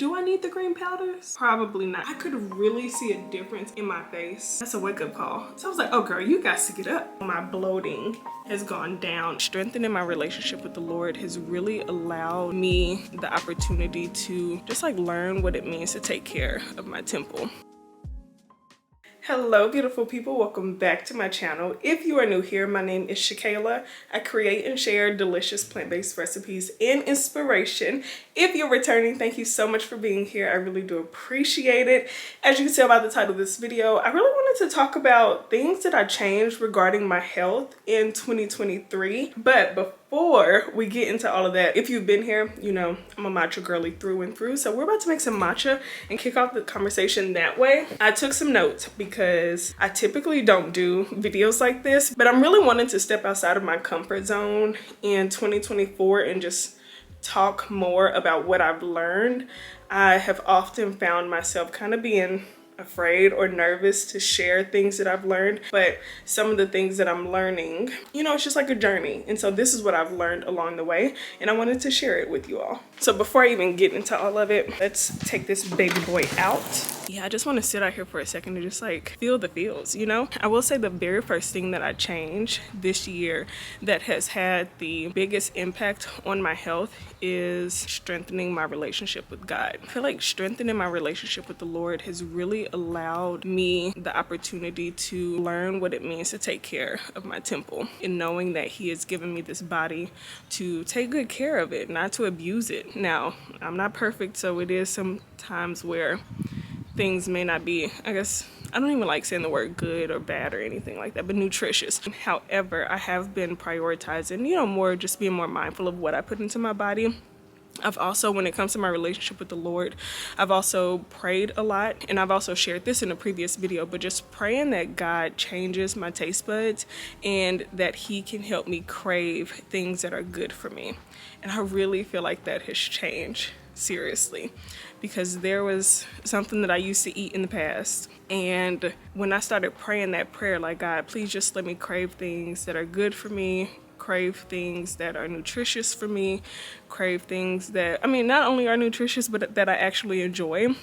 Do I need the green powders? Probably not. I could really see a difference in my face. That's a wake-up call. So I was like, oh girl, you got to get up. My bloating has gone down. Strengthening my relationship with the Lord has really allowed me the opportunity to just like learn what it means to take care of my temple. Hello beautiful people, welcome back to my channel. If you are new here, my name is Shakayla. I create and share delicious plant-based recipes and inspiration. If you're returning, thank you so much for being here. I really do appreciate it. As you can tell by the title of this video, I really wanted to talk about things that I changed regarding my health in 2023. But before we get into all of that, if you've been here, you know I'm a matcha girly through and through. So we're about to make some matcha and kick off the conversation that way. I took some notes because I typically don't do videos like this, but I'm really wanting to step outside of my comfort zone in 2024 and just talk more about what I've learned. I have often found myself kind of being afraid or nervous to share things that I've learned, but some of the things that I'm learning, you know, it's just like a journey. And so this is what I've learned along the way, and I wanted to share it with you all. So before I even get into all of it, let's take this baby boy out. Yeah, I just want to sit out here for a second and just like feel the feels, you know? I will say the very first thing that I changed this year that has had the biggest impact on my health is strengthening my relationship with God. I feel like strengthening my relationship with the Lord has really allowed me the opportunity to learn what it means to take care of my temple, and knowing that He has given me this body to take good care of it, not to abuse it. Now, I'm not perfect, so it is some times where things may not be, I guess, I don't even like saying the word good or bad or anything like that, but nutritious. However, I have been prioritizing, you know, more just being more mindful of what I put into my body. I've also, when it comes to my relationship with the Lord, I've also prayed a lot, and I've also shared this in a previous video, but just praying that God changes my taste buds and that He can help me crave things that are good for me. And I really feel like that has changed, seriously, because there was something that I used to eat in the past, and when I started praying that prayer, like, God, please just let me crave things that are good for me, crave things that are nutritious for me, crave things that, I mean, not only are nutritious, but that I actually enjoy.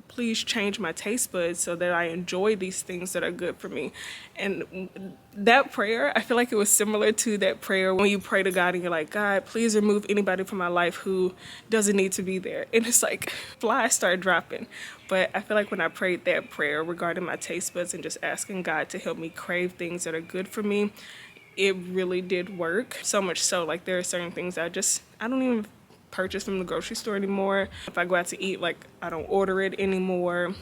Please change my taste buds so that I enjoy these things that are good for me. And that prayer, I feel like it was similar to that prayer when you pray to God and you're like, God, please remove anybody from my life who doesn't need to be there. And it's like flies start dropping. But I feel like when I prayed that prayer regarding my taste buds and just asking God to help me crave things that are good for me, it really did work. So much so, like, there are certain things I don't even purchase from the grocery store anymore. If I go out to eat, like, I don't order it anymore.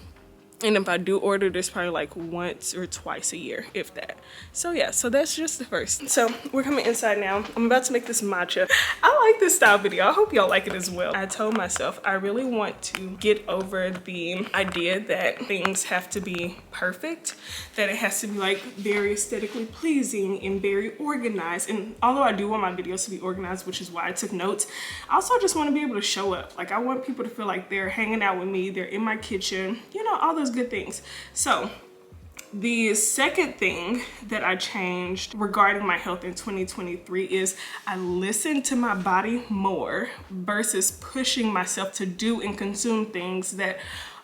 And if I do order, there's probably like once or twice a year, if that. So yeah, so that's just the first. So we're coming inside now. I'm about to make this matcha. I like this style video. I hope y'all like it as well. I told myself I really want to get over the idea that things have to be perfect, that it has to be like very aesthetically pleasing and very organized. And although I do want my videos to be organized, which is why I took notes, I also just want to be able to show up. Like, I want people to feel like they're hanging out with me, they're in my kitchen, you know, all those good things. So the second thing that I changed regarding my health in 2023 is I listened to my body more versus pushing myself to do and consume things that,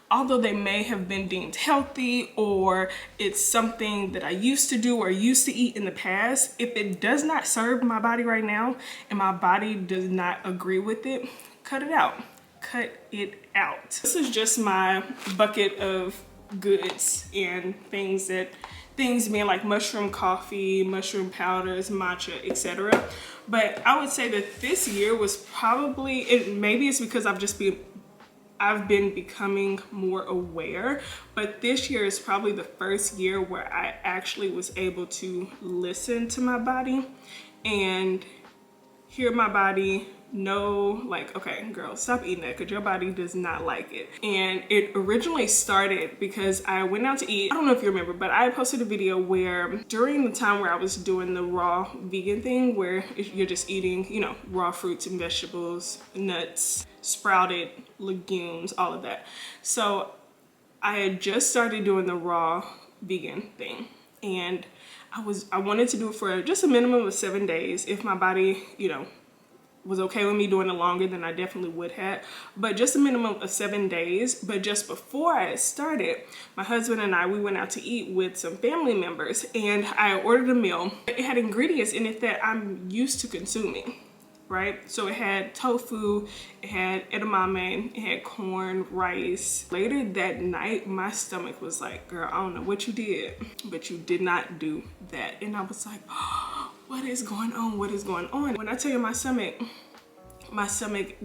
although they may have been deemed healthy, or it's something that I used to do or used to eat in the past, if it does not serve my body right now and my body does not agree with it, cut it out. Cut it out. This is just my bucket of goods and things being like mushroom coffee, mushroom powders, matcha, etc. But I would say that this year was probably, maybe it's because I've been becoming more aware, but this year is probably the first year where I actually was able to listen to my body and hear my body know, like, okay, girl, stop eating that because your body does not like it. And it originally started because I went out to eat. I don't know if you remember, but I posted a video where during the time where I was doing the raw vegan thing, where you're just eating, you know, raw fruits and vegetables, nuts, sprouted legumes, all of that. So I had just started doing the raw vegan thing, and I wanted to do it for just a minimum of 7 days if my body, you know, was okay with me doing it longer than I definitely would have, but just a minimum of 7 days. But just before I started, my husband and I, we went out to eat with some family members, and I ordered a meal. It had ingredients in it that I'm used to consuming, right? So it had tofu, it had edamame, it had corn, rice. Later that night, my stomach was like, girl, I don't know what you did, but you did not do that. And I was like, oh, what is going on? What is going on? When I tell you my stomach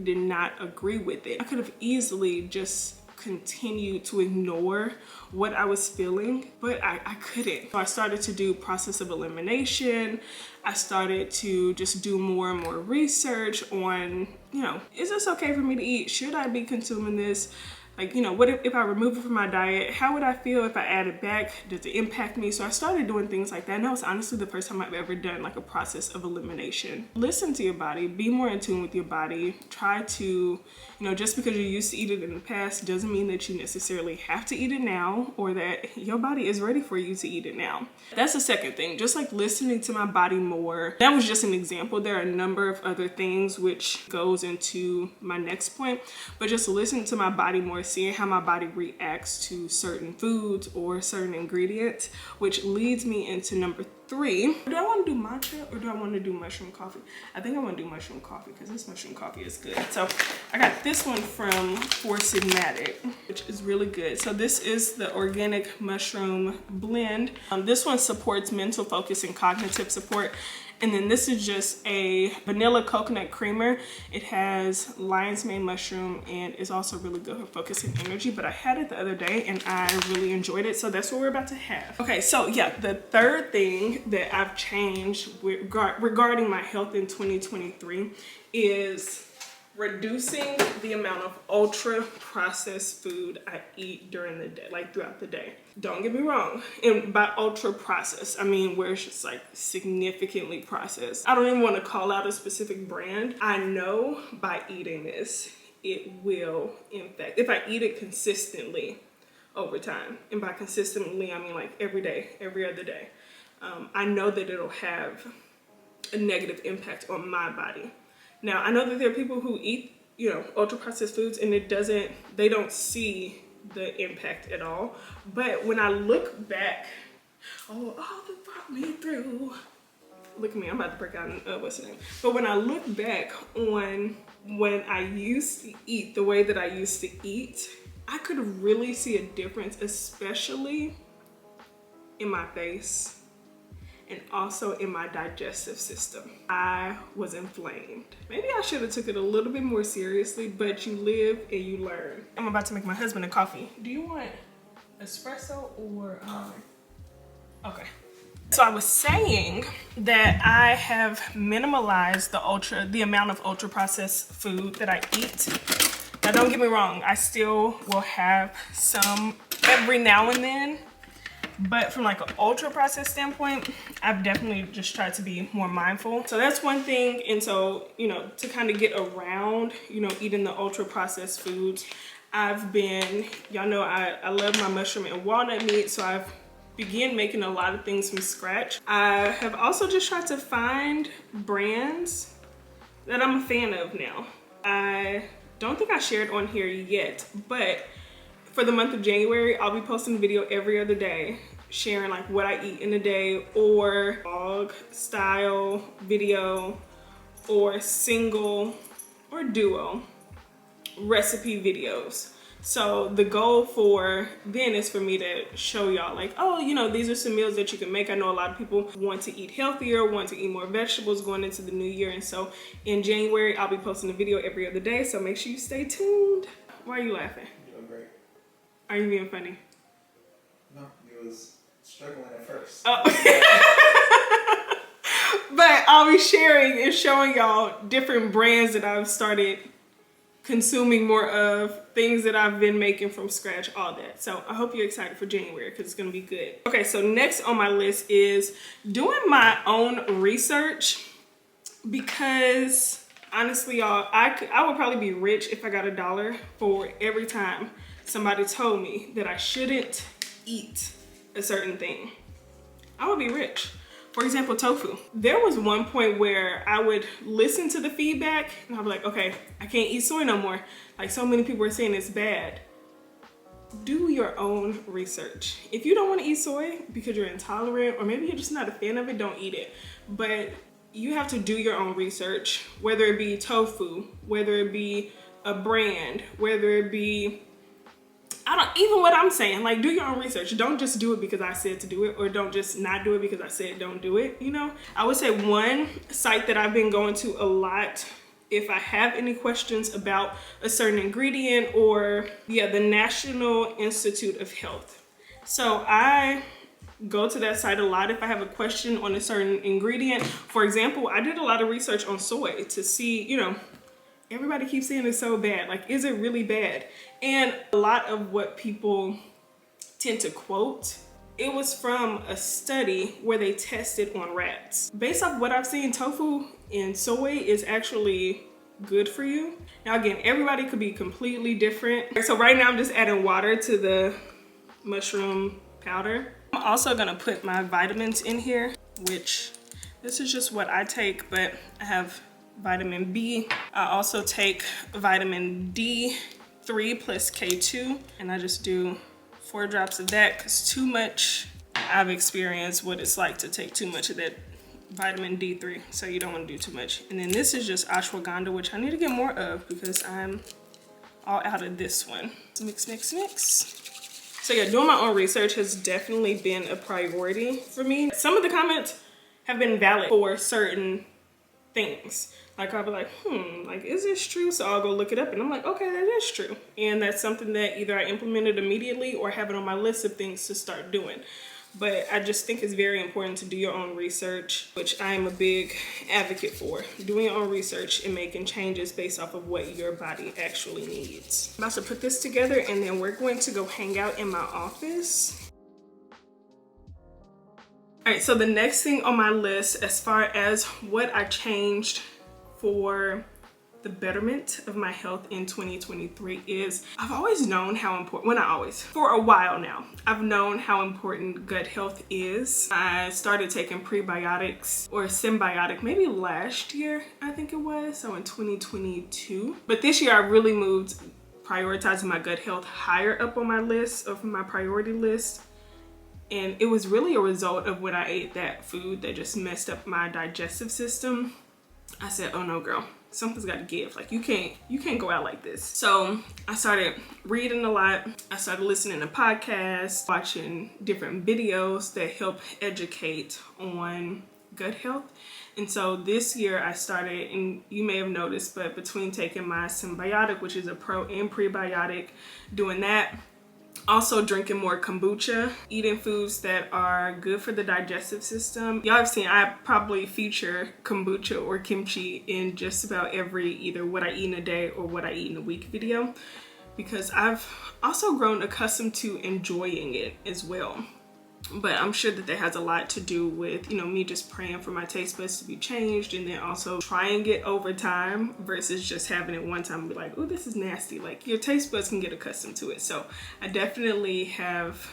did not agree with it. I could have easily just continued to ignore what I was feeling, but I couldn't. So I started to do process of elimination. I started to just do more and more research on, you know, is this okay for me to eat? Should I be consuming this? Like, you know, what if I remove it from my diet? How would I feel if I add it back? Does it impact me? So I started doing things like that. And that was honestly the first time I've ever done like a process of elimination. Listen to your body, be more in tune with your body. Try to, you know, just because you used to eat it in the past doesn't mean that you necessarily have to eat it now, or that your body is ready for you to eat it now. That's the second thing, just like listening to my body more. That was just an example. There are a number of other things which goes into my next point, but just listening to my body more, seeing how my body reacts to certain foods or certain ingredients, which leads me into number 3. Do I want to do matcha or do I want to do mushroom coffee? I think I want to do mushroom coffee because this mushroom coffee is good. So I got this one from Four Sigmatic, which is really good. So this is the organic mushroom blend. This one supports mental focus and cognitive support. And then this is just a vanilla coconut creamer. It has lion's mane mushroom and is also really good for focus and energy. But I had it the other day and I really enjoyed it. So that's what we're about to have. Okay, so yeah, the third thing that I've changed regarding my health in 2023 is reducing the amount of ultra processed food I eat during the day, like throughout the day. Don't get me wrong, and by ultra processed, I mean where it's just like significantly processed. I don't even want to call out a specific brand. I know by eating this, it will, in fact, if I eat it consistently over time, and by consistently, I mean like every day, every other day, I know that it'll have a negative impact on my body. Now, I know that there are people who eat, you know, ultra processed foods and they don't see the impact at all. But when I look back, all that brought me through. Look at me, I'm about to break out what's the name. But when I look back on when I used to eat the way that I used to eat, I could really see a difference, especially in my face and also in my digestive system. I was inflamed. Maybe I should have took it a little bit more seriously, but you live and you learn. I'm about to make my husband a coffee. Do you want espresso or okay. So I was saying that I have minimalized the amount of ultra processed food that I eat. Now don't get me wrong, I still will have some every now and then, but from like an ultra processed standpoint, I've definitely just tried to be more mindful. So that's one thing. And so, you know, to kind of get around, you know, eating the ultra processed foods, I've been, y'all know I love my mushroom and walnut meat. So I've began making a lot of things from scratch. I have also just tried to find brands that I'm a fan of now. I don't think I shared on here yet, but for the month of January, I'll be posting a video every other day, sharing like what I eat in a day, or vlog style video, or single or duo recipe videos. So the goal for then is for me to show y'all like, oh, you know, these are some meals that you can make. I know a lot of people want to eat healthier, want to eat more vegetables going into the new year. And so in January, I'll be posting a video every other day. So make sure you stay tuned. Why are you laughing? Doing great. Are you being funny? No, you was struggling at first. Oh. But I'll be sharing and showing y'all different brands that I've started consuming more of, things that I've been making from scratch, all that. So I hope you're excited for January because it's gonna be good. Okay, so next on my list is doing my own research, because honestly, y'all, I would probably be rich if I got $1 for every time somebody told me that I shouldn't eat a certain thing. I would be rich. For example, tofu. There was one point where I would listen to the feedback and I'd be like, okay, I can't eat soy no more. Like, so many people are saying it's bad. Do your own research. If you don't want to eat soy because you're intolerant, or maybe you're just not a fan of it, don't eat it. But you have to do your own research, whether it be tofu, whether it be a brand, whether it be, even what I'm saying, like, do your own research. Don't just do it because I said to do it, or don't just not do it because I said don't do it, you know? I would say one site that I've been going to a lot if I have any questions about a certain ingredient, or the National Institute of Health. So I go to that site a lot if I have a question on a certain ingredient. For example, I did a lot of research on soy to see, you know, everybody keeps saying it's so bad. Like, is it really bad? And a lot of what people tend to quote, it was from a study where they tested on rats. Based off what I've seen, tofu and soy is actually good for you. Now again, everybody could be completely different. So right now I'm just adding water to the mushroom powder. I'm also gonna put my vitamins in here, which this is just what I take, but I have vitamin B. I also take vitamin D3 plus K2, and I just do 4 drops of that because too much, I've experienced what it's like to take too much of that vitamin D3, so you don't want to do too much. And then this is just ashwagandha, which I need to get more of because I'm all out of this one. Mix, mix, mix. So yeah, doing my own research has definitely been a priority for me. Some of the comments have been valid for certain things. Like, I'll be like, like, is this true? So I'll go look it up and I'm like, okay, that is true. And that's something that either I implemented immediately or have it on my list of things to start doing. But I just think it's very important to do your own research, which I am a big advocate for. Doing your own research and making changes based off of what your body actually needs. I'm about to put this together and then we're going to go hang out in my office. All right, so the next thing on my list as far as what I changed for the betterment of my health in 2023 is I've always known how important, for a while now, I've known how important gut health is. I started taking prebiotics or symbiotic maybe last year, I think it was, so in 2022. But this year I really moved prioritizing my gut health higher up on my list, of my priority list. And it was really a result of when I ate that food that just messed up my digestive system. I said, oh no, girl, something's got to give. Like, you can't go out like this. So I started reading a lot. I started listening to podcasts, watching different videos that help educate on gut health. And so this year I started, and you may have noticed, but between taking my symbiotic, which is a pro and prebiotic, doing that, also drinking more kombucha, eating foods that are good for the digestive system. Y'all have seen, I probably feature kombucha or kimchi in just about every either what I eat in a day or what I eat in a week video, because I've also grown accustomed to enjoying it as well. But I'm sure that that has a lot to do with, you know, me just praying for my taste buds to be changed, and then also trying it over time versus just having it one time and be like, oh, this is nasty. Like, your taste buds can get accustomed to it. So I definitely have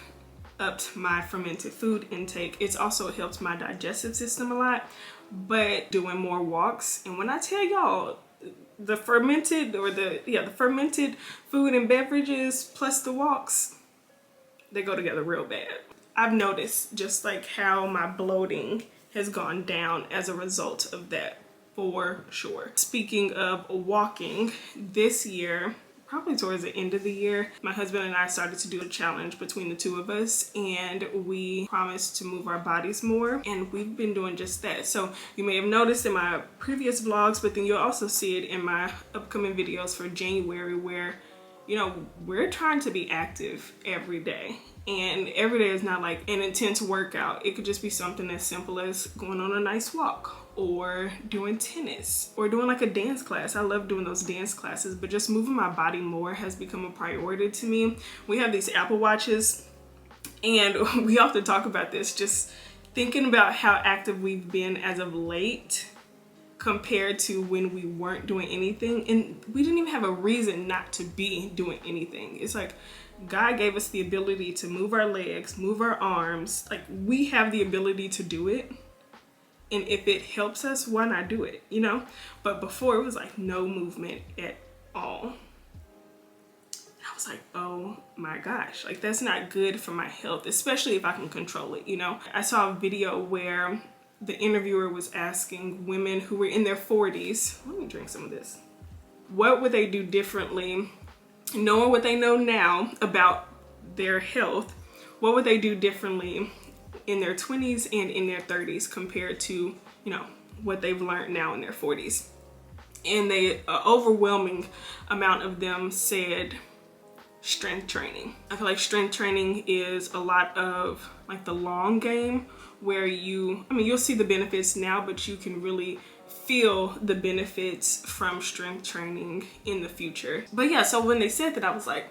upped my fermented food intake. It's also helped my digestive system a lot, but doing more walks. And when I tell y'all, the fermented food and beverages plus the walks, they go together real bad. I've noticed just like how my bloating has gone down as a result of that, for sure. Speaking of walking, this year, probably towards the end of the year, my husband and I started to do a challenge between the two of us, and we promised to move our bodies more, and we've been doing just that. So you may have noticed in my previous vlogs, but then you'll also see it in my upcoming videos for January, where, you know, we're trying to be active every day. And every day is not like an intense workout. It could just be something as simple as going on a nice walk, or doing tennis, or doing like a dance class. I love doing those dance classes, but just moving my body more has become a priority to me. We have these Apple Watches, and we often talk about this, just thinking about how active we've been as of late compared to when we weren't doing anything, and we didn't even have a reason not to be doing anything. It's like God gave us the ability to move our legs, move our arms. Like, we have the ability to do it, And if it helps us, why not do it, you know? But before, it was like no movement at all. I was like, oh my gosh, like that's not good for my health, especially if I can control it, you know? I saw a video where the interviewer was asking women who were in their 40s, let me drink some of this, what would they do differently, knowing what they know now about their health, what would they do differently in their 20s and in their 30s compared to, you know, what they've learned now in their 40s. And the overwhelming amount of them said strength training. I feel like strength training is a lot of like the long game where you'll see the benefits now, but you can really feel the benefits from strength training in the future. But yeah, so when they said that, I was like,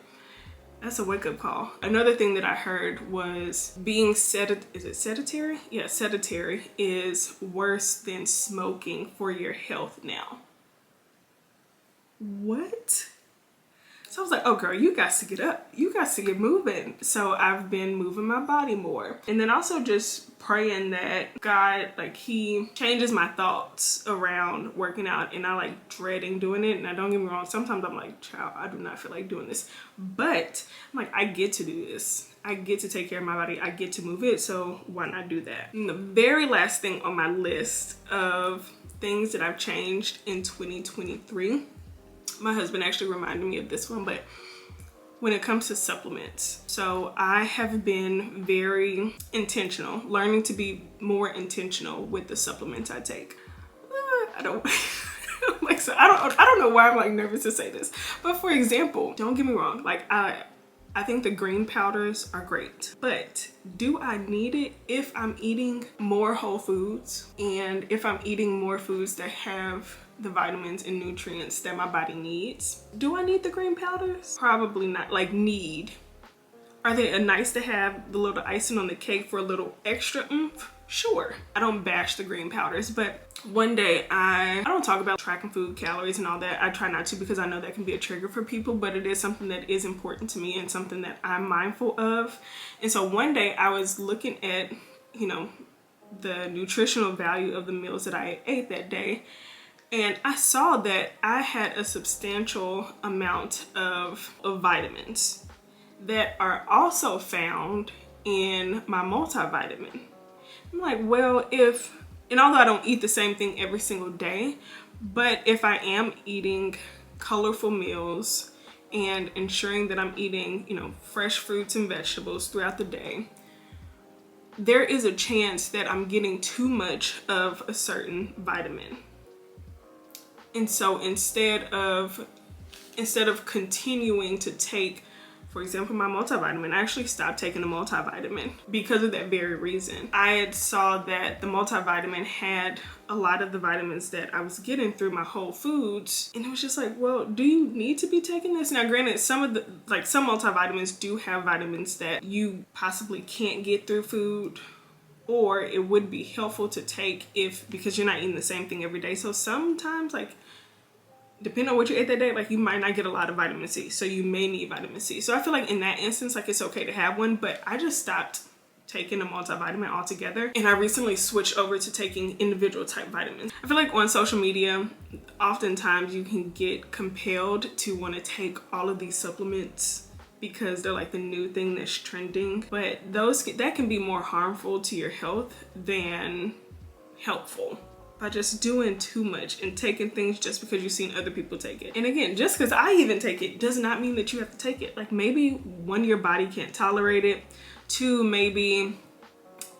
that's a wake-up call. Another thing that I heard was being sedentary? Yeah, sedentary is worse than smoking for your health now. What? So I was like, oh girl, you got to get up. You got to get moving. So I've been moving my body more. And then also just praying that God, like he changes my thoughts around working out, and I like dreading doing it. And I don't get me wrong, sometimes I'm like, child, I do not feel like doing this. But I'm like, I get to do this. I get to take care of my body. I get to move it. So why not do that? And the very last thing on my list of things that I've changed in 2023, my husband actually reminded me of this one, but when it comes to supplements, so I have been very intentional, learning to be more intentional with the supplements I take. I don't like, so I don't know why I'm like nervous to say this, but for example, don't get me wrong, like I think the green powders are great, but do I need it if I'm eating more whole foods and if I'm eating more foods that have the vitamins and nutrients that my body needs? Do I need the green powders? Probably not. Like, need. Are they a nice to have, the little icing on the cake for a little extra oomph? Sure. I don't bash the green powders, but one day I don't talk about tracking food calories and all that. I try not to, because I know that can be a trigger for people, but it is something that is important to me and something that I'm mindful of. And so one day I was looking at, you know, the nutritional value of the meals that I ate that day, and I saw that I had a substantial amount of vitamins that are also found in my multivitamin. I'm like, well, and although I don't eat the same thing every single day, but if I am eating colorful meals and ensuring that I'm eating, you know, fresh fruits and vegetables throughout the day, there is a chance that I'm getting too much of a certain vitamin. And so instead of continuing to take, for example, my multivitamin, I actually stopped taking the multivitamin because of that very reason. I had saw that the multivitamin had a lot of the vitamins that I was getting through my whole foods. And it was just like, well, do you need to be taking this? Now, granted, some multivitamins do have vitamins that you possibly can't get through food, or it would be helpful to take because you're not eating the same thing every day. So sometimes, like, depending on what you ate that day, like, you might not get a lot of vitamin C, so you may need vitamin C. So I feel like in that instance, like, it's okay to have one, but I just stopped taking a multivitamin altogether, and I recently switched over to taking individual type vitamins. I feel like on social media, oftentimes you can get compelled to want to take all of these supplements because they're like the new thing that's trending, but that can be more harmful to your health than helpful by just doing too much and taking things just because you've seen other people take it. And again, just because I even take it does not mean that you have to take it. Like, maybe one, your body can't tolerate it. Two, maybe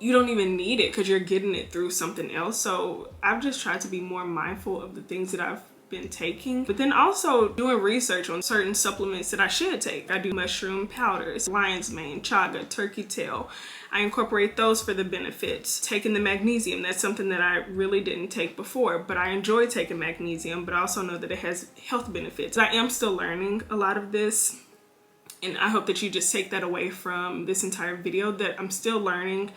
you don't even need it because you're getting it through something else. So I've just tried to be more mindful of the things that I've been taking, but then also doing research on certain supplements that I should take. I do mushroom powders, lion's mane, chaga, turkey tail. I incorporate those for the benefits. Taking the magnesium, that's something that I really didn't take before, but I enjoy taking magnesium, but I also know that it has health benefits. I am still learning a lot of this, and I hope that you just take that away from this entire video, that I'm still learning.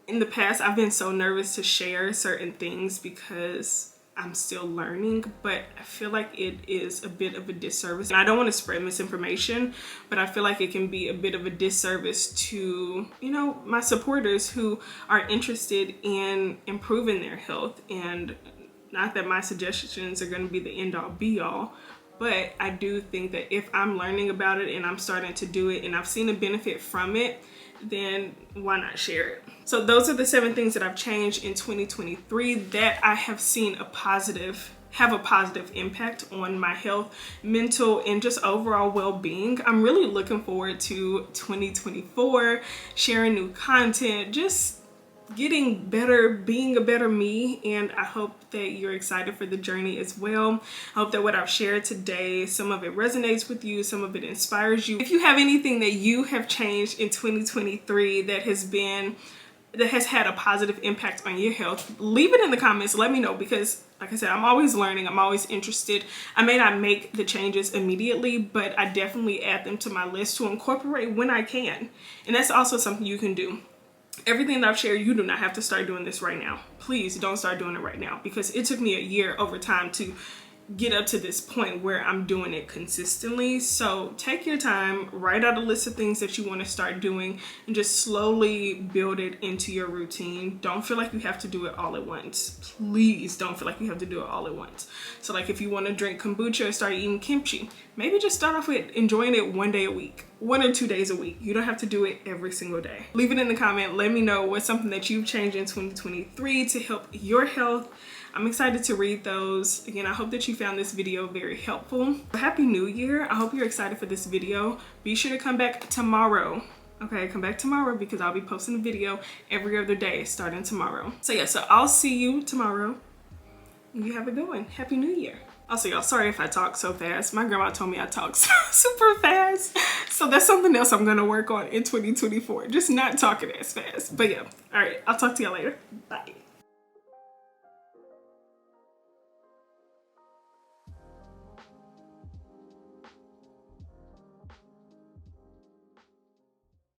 In the past, I've been so nervous to share certain things because I'm still learning, but I feel like it is a bit of a disservice. And I don't want to spread misinformation, but I feel like it can be a bit of a disservice to, you know, my supporters who are interested in improving their health. And not that my suggestions are going to be the end all be all, but I do think that if I'm learning about it and I'm starting to do it and I've seen a benefit from it, then why not share it? So those are the 7 things that I've changed in 2023 that I have seen have a positive impact on my health, mental, and just overall well-being. I'm really looking forward to 2024, sharing new content, just getting better, being a better me, and I hope that you're excited for the journey as well. I hope that what I've shared today, some of it resonates with you, some of it inspires you. If you have anything that you have changed in 2023 that has had a positive impact on your health, leave it in the comments. Let me know, because like I said, I'm always learning, I'm always interested. I may not make the changes immediately, but I definitely add them to my list to incorporate when I can. And that's also something you can do. Everything that I've shared, you do not have to start doing this right now. Please don't start doing it right now, because it took me a year over time to get up to this point where I'm doing it consistently. So take your time, write out a list of things that you want to start doing, and just slowly build it into your routine. Don't feel like you have to do it all at once. Please don't feel like you have to do it all at once. So like if you want to drink kombucha or start eating kimchi, maybe just start off with enjoying it 1 day a week, 1 or 2 days a week. You don't have to do it every single day. Leave it in the comment. Let me know what's something that you've changed in 2023 to help your health. I'm excited to read those. Again, I hope that you found this video very helpful. Happy New Year. I hope you're excited for this video. Be sure to come back tomorrow. Okay, come back tomorrow, because I'll be posting a video every other day starting tomorrow. So yeah, so I'll see you tomorrow. You have a good one. Happy New Year. Also, y'all, sorry if I talk so fast. My grandma told me I talk super fast. So that's something else I'm gonna work on in 2024. Just not talking as fast. But yeah, all right, I'll talk to y'all later. Bye.